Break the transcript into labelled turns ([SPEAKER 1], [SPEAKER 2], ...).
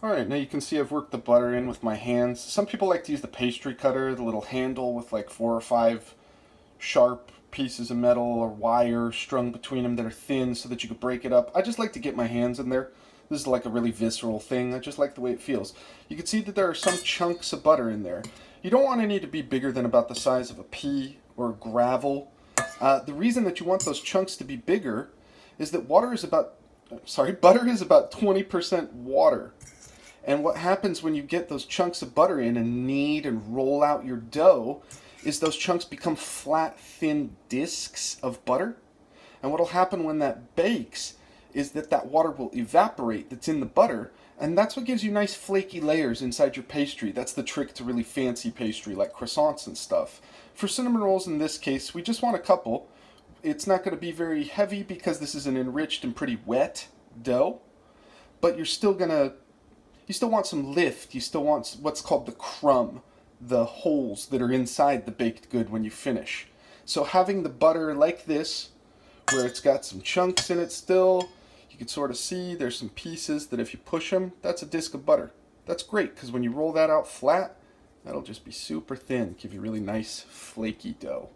[SPEAKER 1] Alright, now you can see I've worked the butter in with my hands. Some people like to use the pastry cutter, the little handle with like 4 or 5 sharp pieces of metal or wire strung between them that are thin so that you could break it up. I just like to get my hands in there. This is like a really visceral thing. I just like the way it feels. You can see that there are some chunks of butter in there. You don't want any to be bigger than about the size of a pea or gravel. The reason that you want those chunks to be bigger is that butter is about 20% water. And what happens when you get those chunks of butter in and knead and roll out your dough is those chunks become flat, thin discs of butter. And what will happen when that bakes is that that water will evaporate that's in the butter, and that's what gives you nice flaky layers inside your pastry. That's the trick to really fancy pastry like croissants and stuff. For cinnamon rolls in this case, we just want a couple. It's not going to be very heavy because this is an enriched and pretty wet dough, but you still want some lift. You still want what's called the crumb, the holes that are inside the baked good when you finish. So having the butter like this, where it's got some chunks in it still, you can sort of see there's some pieces that if you push them, that's a disc of butter. That's great because when you roll that out flat, that'll just be super thin, give you really nice flaky dough.